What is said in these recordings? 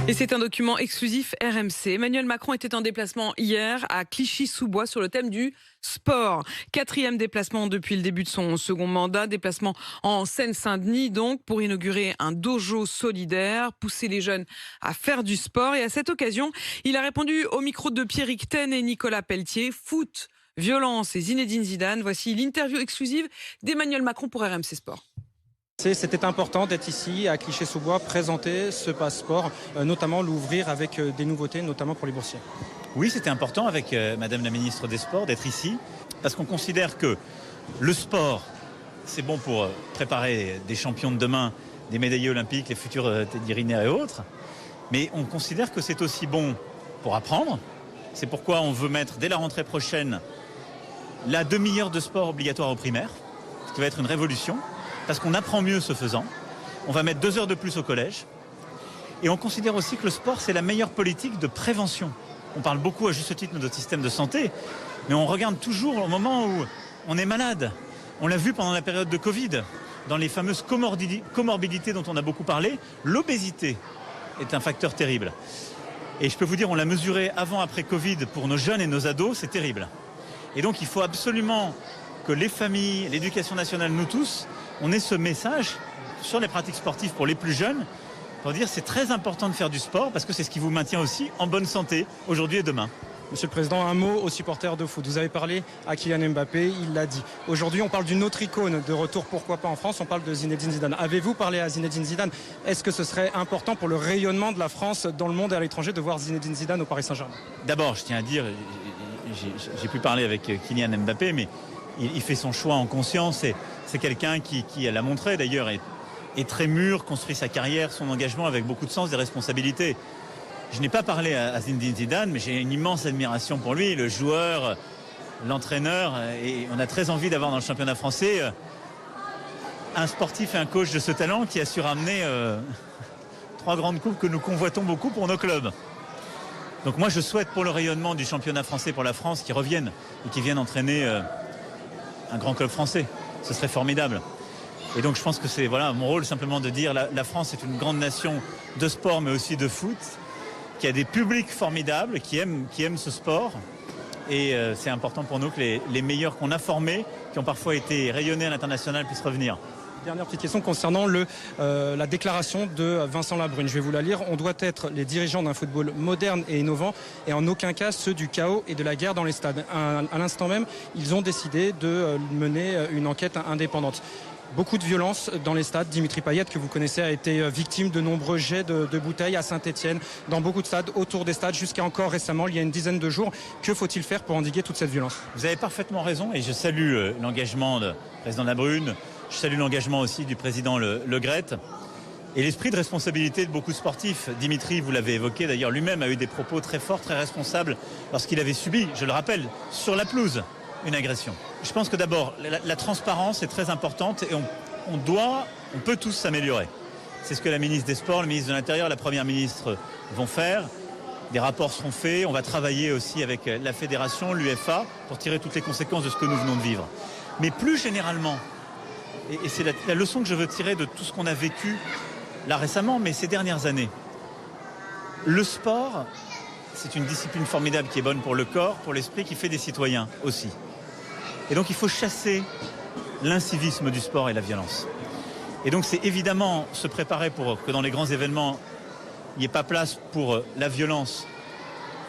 Et c'est un document exclusif RMC. Emmanuel Macron était en déplacement hier à Clichy-sous-Bois sur le thème du sport. 4e déplacement depuis le début de son second mandat. Déplacement en Seine-Saint-Denis donc pour inaugurer un dojo solidaire, pousser les jeunes à faire du sport. Et à cette occasion, il a répondu au micro de Pierrick Ten et Nicolas Pelletier. Foot, violence et Zinedine Zidane. Voici l'interview exclusive d'Emmanuel Macron pour RMC Sport. C'était important d'être ici à Clichy-sous-Bois, présenter ce passeport, notamment l'ouvrir avec des nouveautés, notamment pour les boursiers. Oui, c'était important avec Madame la ministre des Sports d'être ici, parce qu'on considère que le sport, c'est bon pour préparer des champions de demain, des médaillés olympiques, les futurs Teddy Riner et autres, mais on considère que c'est aussi bon pour apprendre. C'est pourquoi on veut mettre dès la rentrée prochaine la demi-heure de sport obligatoire au primaire, ce qui va être une révolution. Parce qu'on apprend mieux ce faisant. On va mettre 2 heures de plus au collège. Et on considère aussi que le sport, c'est la meilleure politique de prévention. On parle beaucoup à juste titre de notre système de santé, mais on regarde toujours au moment où on est malade. On l'a vu pendant la période de Covid, dans les fameuses comorbidités dont on a beaucoup parlé. L'obésité est un facteur terrible. Et je peux vous dire, on l'a mesuré avant, après Covid pour nos jeunes et nos ados, c'est terrible. Et donc il faut absolument que les familles, l'éducation nationale, nous tous, on ait ce message sur les pratiques sportives pour les plus jeunes, pour dire c'est très important de faire du sport parce que c'est ce qui vous maintient aussi en bonne santé aujourd'hui et demain. Monsieur le Président, un mot aux supporters de foot. Vous avez parlé à Kylian Mbappé, il l'a dit. Aujourd'hui, on parle d'une autre icône de retour, pourquoi pas en France, on parle de Zinedine Zidane. Avez-vous parlé à Zinedine Zidane? Est-ce que ce serait important pour le rayonnement de la France dans le monde et à l'étranger de voir Zinedine Zidane au Paris Saint-Germain? D'abord, je tiens à dire, j'ai pu parler avec Kylian Mbappé, mais il fait son choix en conscience et c'est quelqu'un qui l'a montré d'ailleurs, est très mûr, construit sa carrière, son engagement avec beaucoup de sens et responsabilités. Je n'ai pas parlé à Zinedine Zidane, mais j'ai une immense admiration pour lui, le joueur, l'entraîneur, et on a très envie d'avoir dans le championnat français un sportif et un coach de ce talent qui a su ramener 3 grandes coupes que nous convoitons beaucoup pour nos clubs. Donc moi je souhaite pour le rayonnement du championnat français pour la France qu'il revienne et qu'il vienne entraîner un grand club français. Ce serait formidable. Et donc je pense que c'est mon rôle simplement de dire la France est une grande nation de sport mais aussi de foot, qui a des publics formidables, qui aiment ce sport. Et c'est important pour nous que les meilleurs qu'on a formés, qui ont parfois été rayonnés à l'international, puissent revenir. Dernière petite question concernant la déclaration de Vincent Labrune. Je vais vous la lire. On doit être les dirigeants d'un football moderne et innovant et en aucun cas ceux du chaos et de la guerre dans les stades. À l'instant même, ils ont décidé de mener une enquête indépendante. Beaucoup de violence dans les stades. Dimitri Payet, que vous connaissez, a été victime de nombreux jets de bouteilles à Saint-Etienne, dans beaucoup de stades, autour des stades, jusqu'à encore récemment, il y a une dizaine de jours. Que faut-il faire pour endiguer toute cette violence? Vous avez parfaitement raison et je salue l'engagement du président Labrune. Je salue l'engagement aussi du président Le Gret et l'esprit de responsabilité de beaucoup de sportifs. Dimitri, vous l'avez évoqué d'ailleurs, lui-même a eu des propos très forts, très responsables lorsqu'il avait subi, je le rappelle, sur la pelouse, une agression. Je pense que d'abord, la transparence est très importante et on peut tous s'améliorer. C'est ce que la ministre des Sports, le ministre de l'Intérieur, la Première ministre vont faire. Des rapports seront faits. On va travailler aussi avec la Fédération, l'UEFA, pour tirer toutes les conséquences de ce que nous venons de vivre. Mais plus généralement, et c'est la leçon que je veux tirer de tout ce qu'on a vécu là récemment, mais ces dernières années, le sport, c'est une discipline formidable qui est bonne pour le corps, pour l'esprit, qui fait des citoyens aussi. Et donc il faut chasser l'incivisme du sport et la violence. Et donc c'est évidemment se préparer pour que dans les grands événements, il n'y ait pas place pour la violence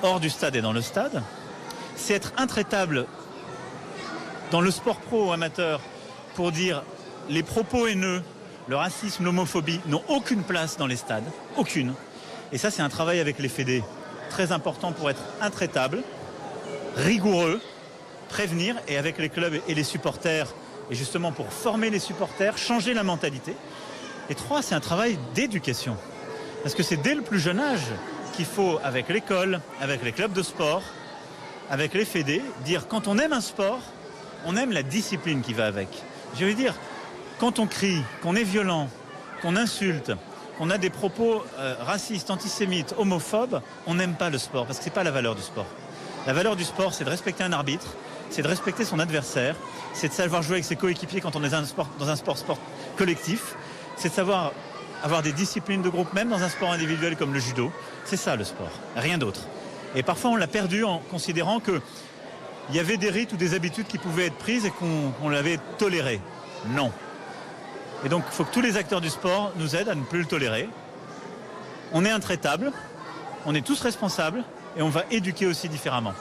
hors du stade et dans le stade. C'est être intraitable dans le sport pro ou amateur pour dire les propos haineux, le racisme, l'homophobie n'ont aucune place dans les stades. Aucune. Et ça c'est un travail avec les fédés très important pour être intraitable, rigoureux, prévenir et avec les clubs et les supporters et justement pour former les supporters, changer la mentalité. Et 3, c'est un travail d'éducation. Parce que c'est dès le plus jeune âge qu'il faut, avec l'école, avec les clubs de sport, avec les fédés, dire quand on aime un sport, on aime la discipline qui va avec. Je veux dire, quand on crie, qu'on est violent, qu'on insulte, qu'on a des propos racistes, antisémites, homophobes, on n'aime pas le sport parce que ce n'est pas la valeur du sport. La valeur du sport, c'est de respecter un arbitre, c'est de respecter son adversaire, c'est de savoir jouer avec ses coéquipiers quand on est dans un sport collectif, c'est de savoir avoir des disciplines de groupe, même dans un sport individuel comme le judo. C'est ça le sport, rien d'autre. Et parfois on l'a perdu en considérant qu'il y avait des rites ou des habitudes qui pouvaient être prises et qu'on l'avait toléré. Non. Et donc il faut que tous les acteurs du sport nous aident à ne plus le tolérer. On est intraitable, on est tous responsables et on va éduquer aussi différemment.